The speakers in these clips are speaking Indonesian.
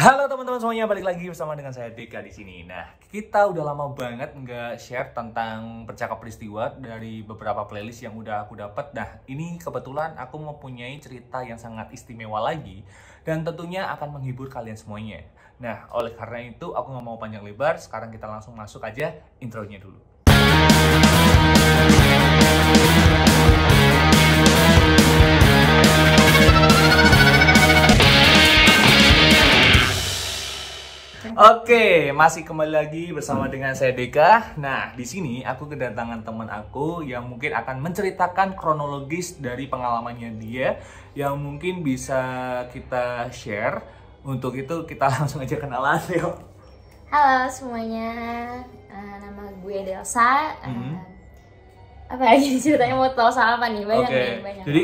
Halo teman-teman semuanya, balik lagi bersama dengan saya Deka di sini. Nah, kita udah lama banget nggak share tentang percakap peristiwa dari beberapa playlist yang udah aku dapat. Nah, ini kebetulan aku mempunyai cerita yang sangat istimewa lagi dan tentunya akan menghibur kalian semuanya. Nah, oleh karena itu aku nggak mau panjang lebar. Sekarang kita langsung masuk aja intronya dulu. Oke, masih kembali lagi bersama dengan saya Deka. Nah, di sini aku kedatangan teman aku yang mungkin akan menceritakan kronologis dari pengalamannya dia yang mungkin bisa kita share. Untuk itu kita langsung aja kenalan, yuk. Halo semuanya, nama gue Delsa. Apa lagi ceritanya, mau tahu soal apa nih? Banyak nih, banyak. Jadi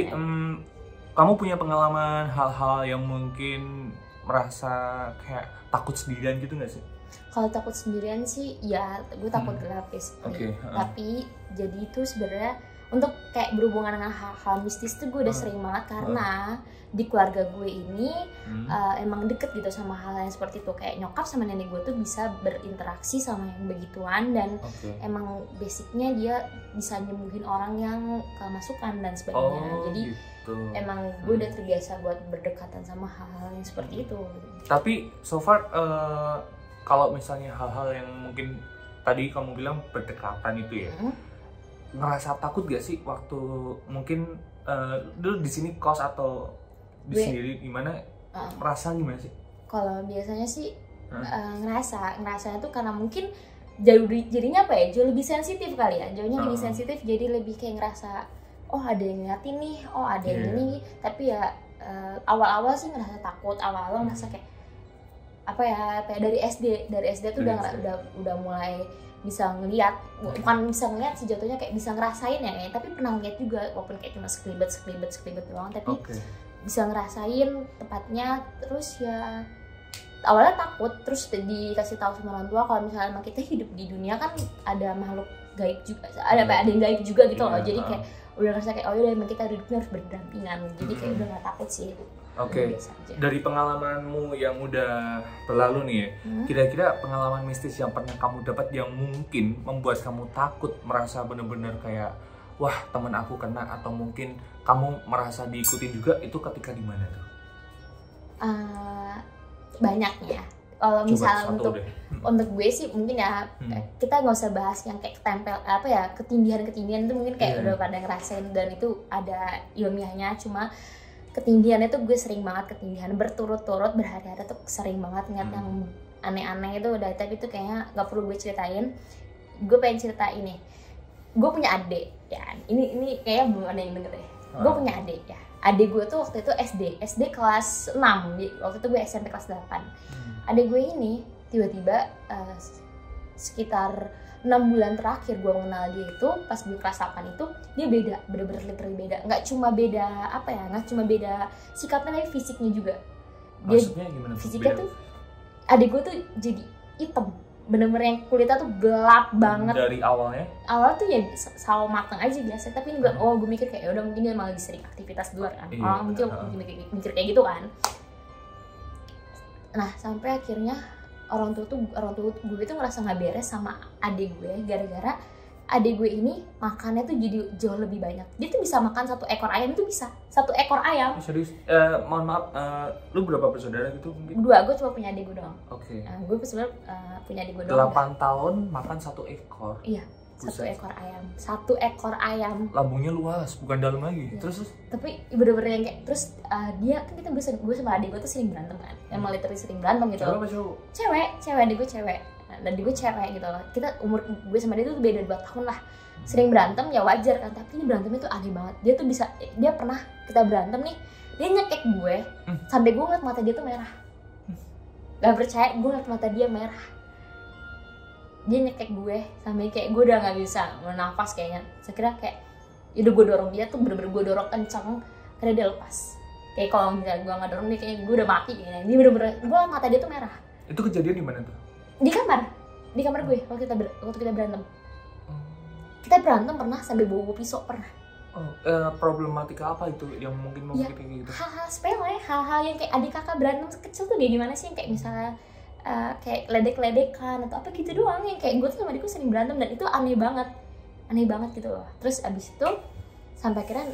kamu punya pengalaman hal-hal yang mungkin merasa kayak takut sendirian gitu nggak sih? Kalau takut sendirian sih, ya gue takut gelap ya. Tapi jadi itu sebenarnya untuk kayak berhubungan dengan hal-hal mistis tuh gue udah sering banget karena di keluarga gue ini emang deket gitu sama hal yang seperti itu. Kayak nyokap sama nenek gue tuh bisa berinteraksi sama yang begituan dan emang basicnya dia bisa nyembuhin orang yang kemasukan dan sebagainya. Jadi emang gue udah terbiasa buat berdekatan sama hal-hal yang seperti itu. Tapi so far kalau misalnya hal-hal yang mungkin tadi kamu bilang berdekatan itu ya, ngerasa takut gak sih waktu mungkin dulu di sini kos atau di sendiri gimana, merasa gimana sih? Kalau biasanya sih ngerasanya tuh karena mungkin jadinya apa ya, jauh lebih sensitif kali ya, jauhnya lebih sensitif, jadi lebih kayak ngerasa oh ada yang ngeliatin nih, oh ada yang ini. Tapi ya awal-awal sih ngerasa takut, awal-awal ngerasa kayak apa ya dari SD tuh udah mulai bisa ngeliat, bukan bisa ngeliat sih jatuhnya, kayak bisa ngerasain ya kayak, tapi pernah ngeliat juga walaupun kayak cuma sekelibet doang, tapi bisa ngerasain tepatnya. Terus ya awalnya takut, terus dikasih tahu sama orang tua kalau misalnya emang kita hidup di dunia kan ada makhluk gaib juga, ada yang gaib juga gitu loh. Jadi kayak udah ngerasa kayak oh yaudah emang kita hidupnya harus berdampingan, jadi kayak udah gak takut sih. Dari pengalamanmu yang udah berlalu nih ya, kira-kira pengalaman mistis yang pernah kamu dapat yang mungkin membuat kamu takut, merasa bener-bener kayak wah temen aku kena, atau mungkin kamu merasa diikutin juga, itu ketika di mana tuh? Banyaknya. Kalau misalnya untuk gue sih mungkin ya kita nggak usah bahas yang kayak tempel apa ya, ketindihan itu mungkin kayak udah pada ngerasain dan itu ada ilmiahnya. Cuma ketindihan itu gue sering banget ketindihan berturut-turut berhari-hari tuh, sering banget ngeliat yang aneh-aneh itu udah. Tapi itu kayaknya nggak perlu gue ceritain. Gue pengen cerita ini. Gue punya adik ya. Ini kayaknya belum ada yang denger deh. Gue punya adik ya. Adik gue tuh waktu itu SD kelas 6. Waktu itu gue SMP kelas 8. Adik gue ini tiba-tiba sekitar 6 bulan terakhir gue mengenal dia itu, pas gue kelas 8 itu dia beda, bener-bener literally beda. Nggak cuma beda apa ya, nggak cuma beda sikapnya, tapi fisiknya juga. Maksudnya gimana? Fisiknya tuh adik gue tuh jadi hitam, bener-bener yang kulitnya tuh gelap banget. Dari awalnya? Awal tuh ya sawo matang aja biasa, tapi ini gue mikir kayak udah mungkin dia malah lebih sering aktivitas di luar kan. Mungkin mikir kayak gitu kan. Nah sampai akhirnya orang tua gue itu ngerasa nggak beres sama adik gue gara-gara adik gue ini makannya tuh jadi jauh lebih banyak. Dia tuh bisa makan 1 ekor ayam, tuh bisa 1 ekor ayam. Serius? Mohon maaf, lu berapa bersaudara gitu mungkin? 2, gue cuma punya adik gue doang. Gue sebenarnya punya adik gue doang. 8 tahun makan 1 ekor? Iya, 1 ekor ayam. 1 ekor ayam. Lambungnya luas, bukan dalam lagi. Ya. Terus? Tapi bener-bener yang kayak, terus dia kan gue sama adik gue tuh sering berantem kan. Emang literally sering berantem gitu. Cewek apa cowok? Cewek, adik gue cewek. Dan adik gue cewek gitu loh. Kita umur gue sama dia tuh beda 2 tahun lah. Sering berantem ya wajar kan, tapi ini berantemnya tuh aneh banget. Dia pernah kita berantem nih, dia nyekek gue sampai gue ngeliat mata dia tuh merah. Gak percaya, gue ngeliat mata dia merah. Dia nyekek gue sampai kayak gue udah gak bisa bernafas kayaknya. Saya kira kayak udah gue dorong dia tuh, bener-bener gue dorong kenceng karena dia lepas. Kayak kalau misalnya gue gak dorong dia, kayaknya gue udah mati kayaknya. Dia bener-bener, gue mata dia tuh merah. Itu kejadian di mana tuh? Di kamar gue waktu kita berantem. Kita berantem pernah sambil bawa pisau, pernah. Problematika apa itu yang mungkin Ya, kayak gitu? hal-hal sepele, hal-hal yang kayak adik kakak berantem kecil tuh dia gimana sih, yang kayak misalnya kayak ledek-ledekan atau apa gitu doang, yang kayak gue tuh sama adikku sering berantem dan itu aneh banget gitu loh. Terus abis itu sampai akhirnya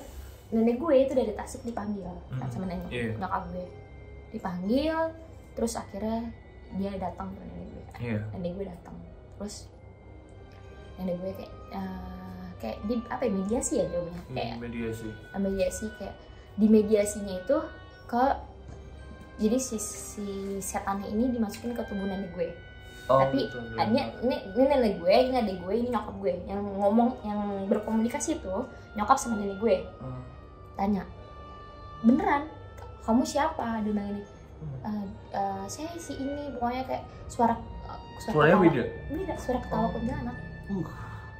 nenek gue itu dari Tasik dipanggil kan sama nenek nyokap gue, dipanggil. Terus akhirnya dia datang ke nenek gue, nenek gue datang. Terus nenek gue kayak di apa ya, mediasi ya jawabnya, kayak mediasi kayak di mediasinya itu jadi si setannya ini dimasukin ke tubuh nenek gue. Tapi ini nenek gue, ini adik gue, ini nyokap gue yang ngomong, yang berkomunikasi itu nyokap sama nenek gue. Tanya, beneran kamu siapa? Dia bilang ini, saya si ini, pokoknya kayak suaranya beda, suara ketawa kuntilanak.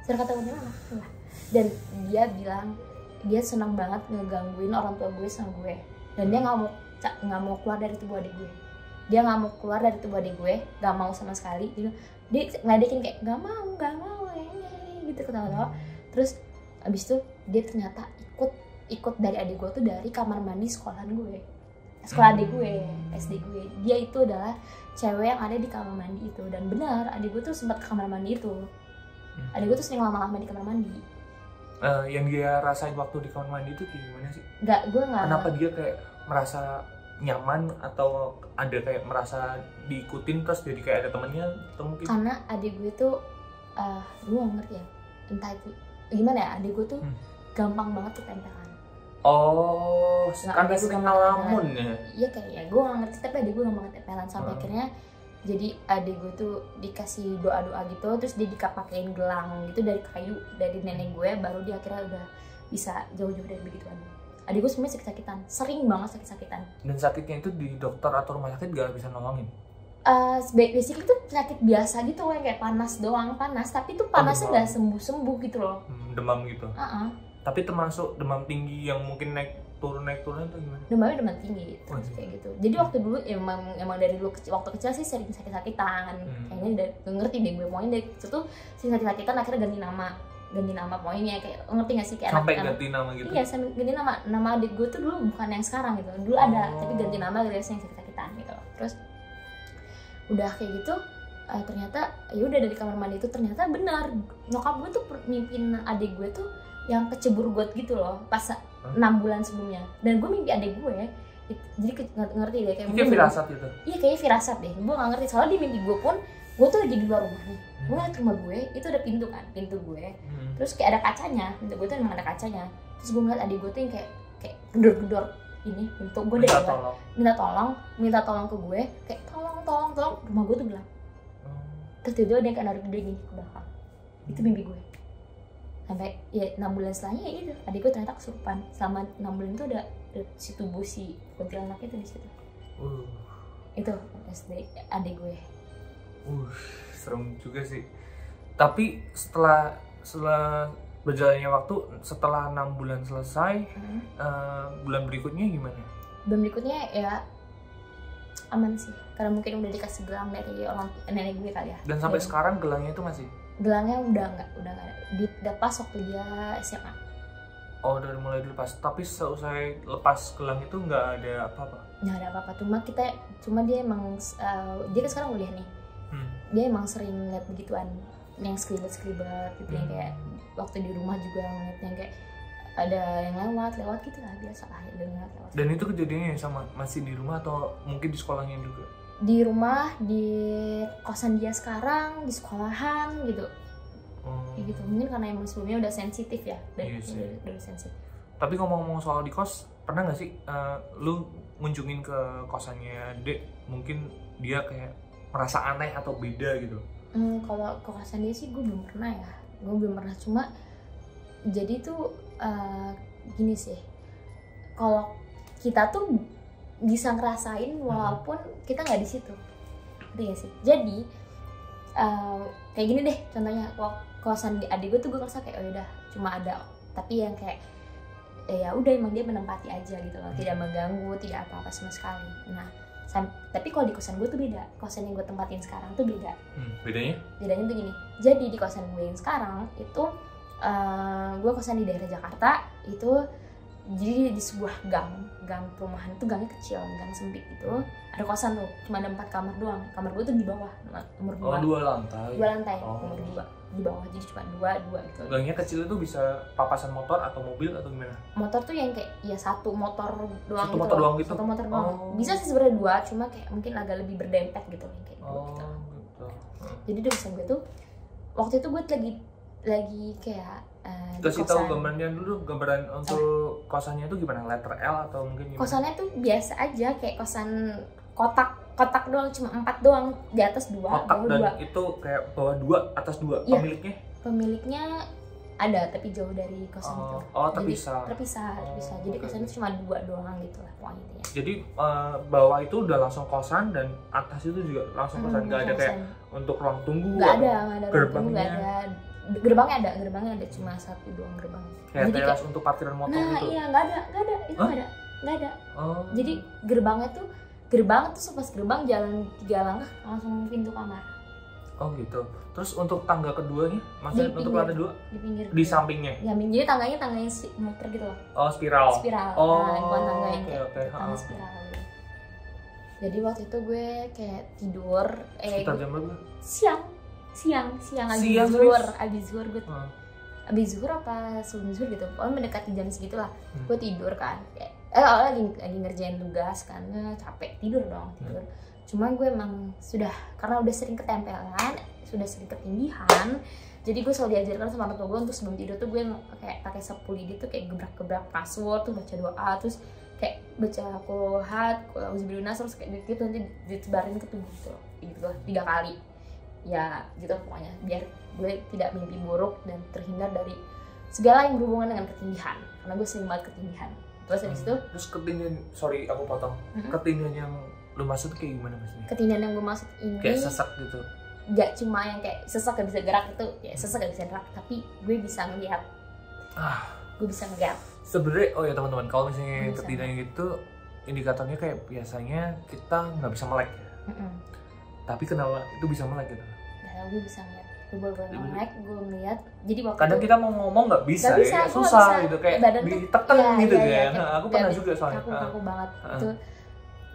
Suara ketawa kuntilanak. Dan dia bilang dia senang banget ngegangguin orang tua gue sama gue, dan dia nggak mau keluar dari tubuh adik gue. Dia nggak mau keluar dari tubuh adik gue, nggak mau sama sekali. Dia ngeledekin kayak nggak mau gitu, ketawa-tawa. Terus abis itu dia ternyata ikut dari adik gue tuh dari kamar mandi sekolah adik gue, SD gue. Dia itu adalah cewek yang ada di kamar mandi itu, dan benar adik gue tuh sempat ke kamar mandi itu. Adik gue tuh sering lama-lama di kamar mandi. Yang dia rasain waktu di kamar mandi itu gimana sih? Gue nggak. Kenapa dia kayak merasa nyaman atau ada kayak merasa diikutin terus jadi kayak ada temennya atau mungkin? Karena adik gue tuh, gue nggak ngerti ya, entah itu gimana ya, adik gue tuh gampang banget ketempelan. Karena sering ngalamun ya? Iya kayaknya, gue gak ngerti, tapi adik gue gampang ketempelan. Sampai akhirnya jadi adik gue tuh dikasih doa-doa gitu, terus dia dikapakein gelang gitu dari kayu dari nenek gue, baru dia akhirnya udah bisa jauh-jauh dari begituan. Adik gue sebenarnya sakit-sakitan, sering banget sakit-sakitan. Dan sakitnya itu di dokter atau rumah sakit gak bisa nolongin? Basically itu penyakit biasa gitu loh, kayak panas doang, tapi tuh panasnya gak sembuh-sembuh gitu loh. Demam gitu? Tapi termasuk demam tinggi yang mungkin naik turun itu gimana? Demam tinggi terus kayak gitu. Jadi waktu dulu emang dari dulu waktu kecil sih sering sakit-sakitan. Kayaknya udah ngerti deh gue, pokoknya dari kecil tuh sering sakit-sakitan, akhirnya ganti nama pokoknya, kayak ngerti gak sih kayak sampai ganti nama gitu? Iya, sampai ganti nama adik gue tuh dulu bukan yang sekarang gitu. Dulu ada, tapi ganti nama gara-gara sering sakit-sakitan gitu. Terus udah kayak gitu, ternyata ya udah dari kamar mandi itu ternyata benar nyokap gue tuh mimpin adik gue tuh yang kecebur got gitu loh pas 6 bulan sebelumnya. Dan gue mimpi adik gue, jadi ngerti deh kayak mungkin firasat gitu. Iya kayaknya firasat deh, gue gak ngerti. Soalnya di mimpi gue pun gue tuh lagi di luar rumah nih, gue ngeliat rumah gue itu ada pintu gue, terus kayak ada kacanya, pintu gue tuh emang ada kacanya. Terus gue ngeliat adik gue tuh yang kayak gedor-gedor ini pintu gue, deh minta tolong ke gue, kayak tolong rumah gue tuh gelap. Terus tiba-tiba dia kayak naruh dia gini ke belakang. Itu mimpi gue. Sampai ya 6 bulan setelahnya ya itu adik gue ternyata kesurupan. Selama 6 bulan itu ada si tubuh si kuntilanak itu di situ. Itu SD adik gue. Serem juga sih. Tapi setelah berjalannya waktu, setelah 6 bulan selesai, bulan berikutnya gimana? Bulan berikutnya ya aman sih, karena mungkin udah dikasih gelang dari orang nenek gue kali ya. Dan sampai sekarang gelangnya itu masih? Gelangnya udah nggak ada. Dilepas waktu dia SMA. Oh, udah mulai dilepas. Tapi seusai lepas gelang itu nggak ada apa-apa? Nggak ada apa-apa. Cuma dia emang dia kan sekarang kuliah nih. Dia emang sering lihat begituan, yang skribet gitu, yang kayak waktu di rumah juga ngeliat yang kayak ada yang lewat gitu lah, biasa lah ya, lewat. Dan itu kejadiannya sama masih di rumah atau mungkin di sekolahnya juga? Di rumah, di kosan dia sekarang, di sekolahan gitu. Gitu. Mungkin karena emang sebelumnya udah sensitif ya, udah sensitif. Tapi ngomong-ngomong soal di kos, pernah nggak sih lu ngunjungin ke kosannya Dek, mungkin dia kayak merasa aneh atau beda gitu? Kalau ke kosan dia sih gue belum pernah ya, cuma jadi tuh gini sih, kalau kita tuh bisa ngerasain walaupun kita nggak di situ, ngerti gak sih? Jadi kayak gini deh contohnya, kosan adik gue tuh gue ngerasa kayak oh udah cuma ada, tapi yang kayak ya udah emang dia menempati aja gitu loh, tidak mengganggu, tidak apa-apa sama sekali. Nah tapi kalau di kosan gue tuh beda, kosan yang gue tempatin sekarang tuh beda. Bedanya tuh gini, jadi di kosan gue yang sekarang itu gue kosan di daerah Jakarta itu, jadi di sebuah gang perumahan itu, gangnya kecil, gang sempit gitu. Ada kosan tuh, cuma ada 4 kamar doang. Kamar gue tuh di bawah, nomor 2. 2 lantai. 2 lantai, nomor 2 di bawah, jadi cuma 2 gitu. Gangnya kecil itu bisa papasan motor atau mobil atau gimana? Motor tuh yang kayak ya 1 motor doang. Satu motor doang gitu? 1 motor doang. Bisa sih sebenarnya 2, cuma kayak mungkin agak lebih berdempet gitu kayak gitu. Gitu. Jadi di kosan gue tuh waktu itu gue lagi kayak kasih tahu gambarnya dulu, gambaran untuk kosannya itu gimana? Letter L atau mungkin gimana? Kosannya tuh biasa aja, kayak kosan kotak doang, cuma 4 doang, di atas 2, kotak, bawah 2. dan itu kayak bawah 2, atas 2. Iya. Pemiliknya ada tapi jauh dari kosan itu. Terpisah. Jadi kosan itu cuma 2 doang gitu lah pokoknya. Jadi bawah itu udah langsung kosan dan atas itu juga langsung kosan, nggak ada kayak untuk ruang tunggu? Nggak ada ruang tunggu, nggak ada. Gerbangnya ada cuma 1 doang gerbang. Kayak teras untuk parkiran motor gitu? Nah iya, nggak ada. Jadi gerbang tuh pas gerbang jalan 3 langkah langsung pintu kamar. Oh gitu. Terus untuk tangga kedua nih, maksudnya untuk lantai 2? Di pinggir. Di sampingnya? Ya, jadi tangganya muter gitu loh. Oh, spiral. Nah, bukan tangga yang kayak tangga spiral gitu. Jadi waktu itu gue kayak tidur. Sekitar jam berapa? Siang abis zuhur gue. Abis zuhur apa sebelum zuhur gitu. Pokoknya mendekati jam segitulah. Gue tidur kan. Lagi ngerjain tugas kan, capek, tidur. Cuma gue emang karena udah sering ketempelan, sudah sering ketindihan, jadi gue selalu diajarkan sama orang tua gue untuk sebelum tidur tuh gue kayak pakai sapu lidi tuh kayak gebrak-gebrak kasur, tuh baca doa, terus kayak baca qul auzubillahi terus kayak gitu nanti ditebarin ke tubuh gitu lah 3 kali ya gitu pokoknya, biar gue tidak mimpi buruk dan terhindar dari segala yang berhubungan dengan ketindihan, karena gue sering banget ketindihan. Terus habis itu ketindihan, sorry aku potong, ketindihan yang lu maksud kayak gimana maksudnya? Ketindihan yang gue maksud ini kayak sesak gitu? Gak cuma yang kayak sesak gak bisa gerak itu, ya sesak gak bisa gerak, tapi gue bisa ngeliat. Gue bisa ngeliat. Sebenarnya, oh ya teman-teman, kalau misalnya ketindihan itu indikatornya kayak biasanya kita nggak bisa melek ya. Tapi kenapa itu bisa melek gitu? Nah, gue bisa ngeliat. Gue baru melek, gue ngeliat. Jadi waktu kadang kita mau ngomong nggak bisa, ya, susah gitu, kayak ditekan gitu kan. Aku pernah juga soalnya. Kaku banget. Itu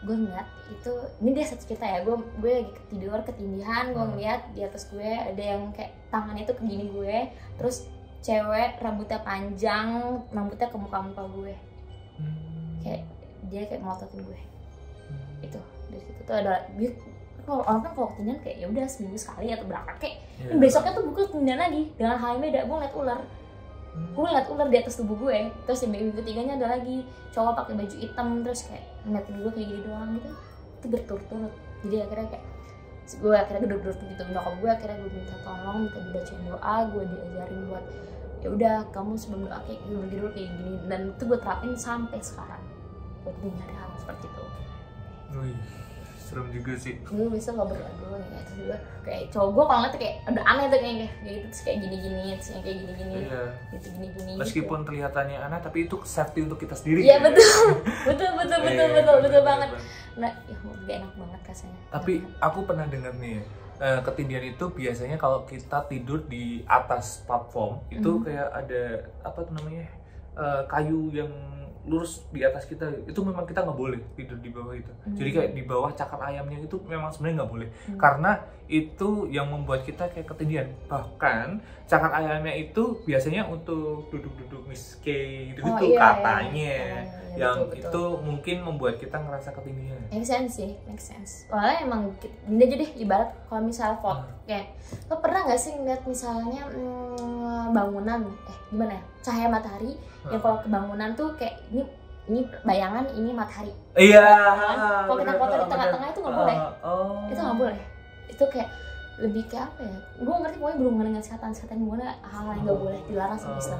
gue ngeliat itu, ini dia satu cerita ya, gue lagi tidur ketindihan, gue ngeliat di atas gue ada yang kayak tangannya tuh ke gini gue, terus cewek rambutnya panjang, rambutnya ke muka gue, kayak dia kayak melototin gue. Itu dari situ tuh ada dia, kalau orang kan kalau ketindihan kayak ya udah seminggu sekali atau berapa kayak besoknya tuh gue ketindihan lagi dengan hal yang beda. Gue ngeliat ular di atas tubuh gue. Terus yang minggu ketiganya ada lagi cowok pakai baju hitam, terus kayak ngeliatin gue kayak gini doang gitu. Itu berturut-turut. Jadi akhirnya kayak gue gedor-gedor gitu, nyokap gue akhirnya gue minta tolong, minta dibacain doa, gue diajarin buat ya udah kamu sebelum doa kayak gini kayak gini, dan itu gue terapin sampai sekarang buat menghindari hal seperti itu. Wih, serem juga sih. Gue bisa nggak berdoa dulu nih, terus juga kayak cowok gue kalau ngeliat tuh kayak ada aneh tuh kayak gitu, terus kayak gini-gini, terus yang kayak gini-gini, gitu gini-gini. Meskipun gitu kelihatannya aneh, tapi itu safety untuk kita sendiri. Iya betul banget. Nah, ya gak enak banget rasanya. Tapi aku pernah dengar nih, ketindihan itu biasanya kalau kita tidur di atas platform itu kayak ada apa tuh namanya, kayu yang lurus di atas kita, itu memang kita nggak boleh tidur di bawah itu. Jadi kayak di bawah cakar ayamnya itu memang sebenarnya nggak boleh, karena itu yang membuat kita kayak ketindihan. Bahkan cakar ayamnya itu biasanya untuk duduk-duduk miske gitu katanya. Yang betul. Itu mungkin membuat kita ngerasa ketindihan. Make sense sih, make sense. Soalnya emang ini aja deh, ibarat kalau misal foto kayak lo pernah nggak sih ngeliat misalnya bangunan gimana ya, cahaya matahari yang kalau ke bangunan tuh kayak ini bayangan, ini matahari. Iya. Kalau kita foto di tengah-tengah itu nggak boleh. Itu nggak boleh. Itu kayak lebih kayak apa ya? Gue ngerti pokoknya berhubungan dengan setan gimana, hal yang nggak boleh dilarang sama Islam.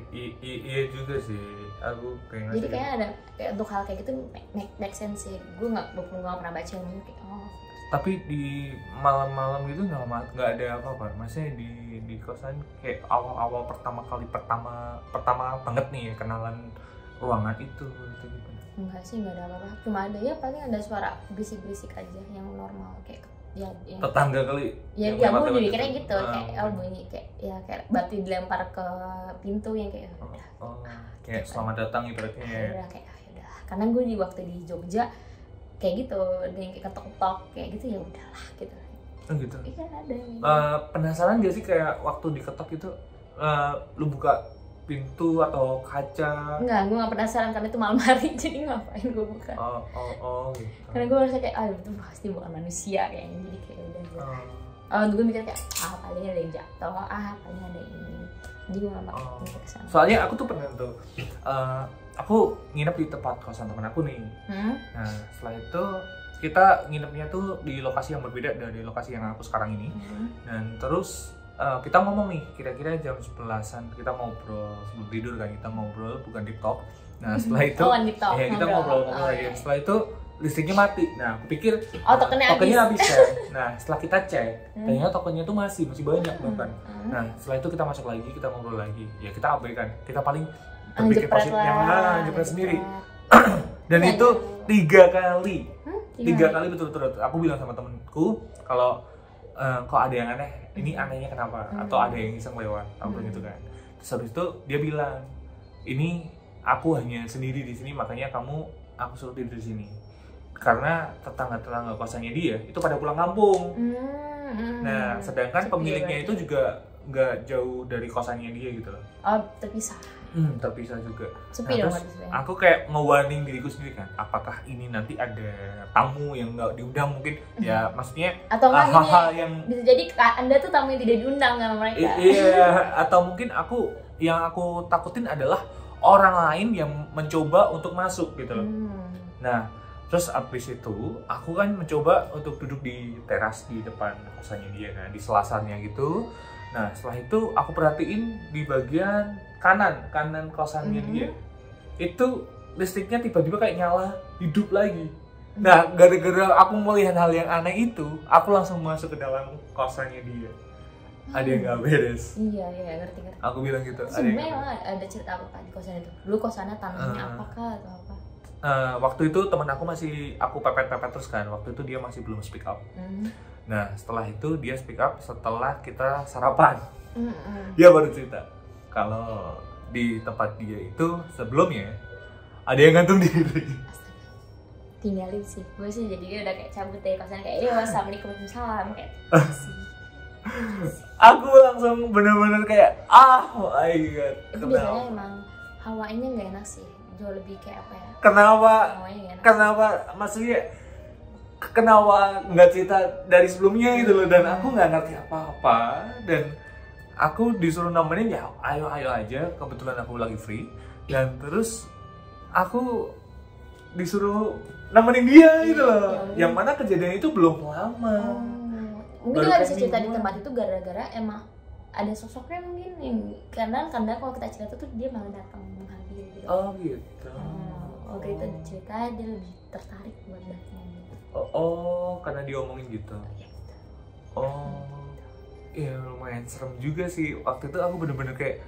Iya juga sih. Aku kayak jadi kayaknya ada kayak untuk hal kayak gitu make sense sih. Gue nggak pernah baca ilmunya kayak Tapi di malam-malam gitu nggak ada apa-apa. Maksudnya di kosan kayak awal-awal pertama banget nih ya, kenalan ruangan itu gitu. Enggak sih, nggak ada apa-apa. Cuma ada ya paling ada suara berisik-berisik aja yang normal kayak ya. Tetangga kali. Ya gue mikirnya gitu, kayak bunyi kayak batu dilempar ke pintu yang kayak kayak selamat datang ibaratnya. Ya kayak udah. Karena gue di waktu di Jogja kayak gitu, yang kayak ketok-ketok kayak gitu, ya udahlah gitu. Gitu. Iya ada. Penasaran gak sih kayak waktu diketok itu lu buka pintu atau kaca? Enggak, gue gak penasaran karena itu malam hari, jadi ngapain gue buka. Gitu. Karena gue merasa kayak, itu pasti bukan manusia kayaknya, jadi kayak udah gitu. Gue mikir kayak, paling ada yang jatuh, paling ada ini. Jadi gue gak mikir kesana. Soalnya aku tuh pernah tuh, aku nginep di tempat kosan teman aku nih. Nah setelah itu kita nginepnya tuh di lokasi yang berbeda dari lokasi yang aku sekarang ini. Dan terus kita ngomong nih, kira-kira jam 11-an kita ngobrol sebelum tidur kan, kita ngobrol bukan deep talk. Nah setelah itu, ya kita ngobrol lagi. Setelah itu listriknya mati. Nah aku pikir tokennya habis ya. Nah setelah kita cek, ternyata tokennya tuh masih banyak bahkan. Nah setelah itu kita masuk lagi, kita ngobrol lagi. Ya kita abaikan, kita paling berpikir positifnya, jepret sendiri. Dan itu 3 kali. 3 kali betul-betul. Aku bilang sama temenku kalau kok ada yang aneh, ini anehnya kenapa? Atau ada yang iseng lewat, apa gitu kan. Terus habis itu dia bilang, ini aku hanya sendiri di sini, makanya aku suruh tidur di sini. Karena tetangga-tetangga kosannya dia itu pada pulang kampung. Nah, sedangkan pemiliknya itu juga nggak jauh dari kosannya dia gitu loh. Terpisah. Terpisah juga. Sepi dong. Aku kayak nge-warning diriku sendiri kan, apakah ini nanti ada tamu yang nggak diundang mungkin, ya maksudnya atau hal-hal yang bisa jadi Anda tuh tamu yang tidak diundang sama mereka. Iya, atau mungkin yang aku takutin adalah orang lain yang mencoba untuk masuk gitu loh. Nah, terus abis itu aku kan mencoba untuk duduk di teras di depan kosannya dia kan, di selasarnya gitu. Nah setelah itu aku perhatiin di bagian kanan kosannya dia itu listriknya tiba-tiba kayak nyala hidup lagi. Nah gara-gara aku melihat hal yang aneh itu, aku langsung masuk ke dalam kosannya dia. Ada yang gak beres. Iya ngerti. Aku bilang gitu. Sebenarnya ada cerita apa di kosan itu? Dulu kosannya tanahnya apakah atau apa? Waktu itu temen aku aku pepet-pepet terus kan. Waktu itu dia masih belum speak up. Nah setelah itu dia speak up setelah kita sarapan. Dia baru cerita kalau di tempat dia itu sebelumnya ada yang gantung diri. Tinggalin sih, gue sih jadi dia udah kayak cabut dari kosan kayak assalamualaikum salam kayak aku langsung bener-bener kayak oh my god. Itu biasanya emang hawanya nggak enak sih, jauh lebih kayak apa ya? Kenapa maksudnya kenapa nggak cerita dari sebelumnya gitu loh, dan aku nggak ngerti apa-apa dan aku disuruh nemenin, ya ayo aja, kebetulan aku lagi free, dan terus aku disuruh nemenin dia gitu loh. Yang mana kejadian itu belum lama. Mungkin nggak bisa cerita di tempat itu gara-gara emang ada sosoknya mungkin, karena kalau kita cerita tuh dia malah datang menghadir gitu. Oh gitu. Waktu itu cerita dia lebih tertarik buat datang gitu. Karena diomongin gitu. Ya lumayan serem juga sih. Waktu itu aku bener-bener kayak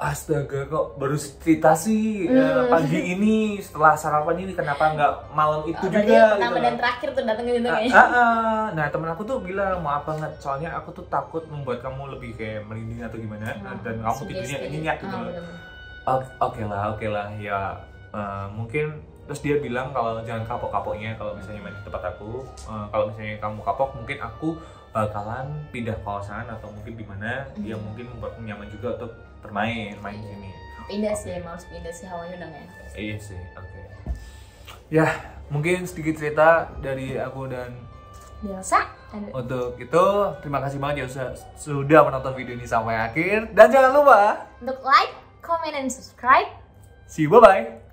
astaga, kok baru cerita sih pagi ini setelah sarapan ini, kenapa nggak malam itu juga pertama gitu. Dan terakhir tuh datang gitu kayaknya. Nah temen aku tuh bilang maaf banget, soalnya aku tuh takut membuat kamu lebih kayak merinding atau gimana, dan kamu tidurnya nyenyak gitu loh. Oke lah ya, mungkin. Terus dia bilang kalau jangan kapok-kapoknya kalau misalnya main di tempat aku. Kalau misalnya kamu kapok, mungkin aku bakalan pindah kawasan atau mungkin di mana dia mungkin membuat nyaman juga untuk main di sini. Pindah sih, harus pindah sih, hawanya udah gak enak. Iya sih, oke. Ya, mungkin sedikit cerita dari aku dan Delsa. Untuk itu, terima kasih banget ya sudah menonton video ini sampai akhir. Dan jangan lupa untuk like, comment, dan subscribe. See you, bye-bye.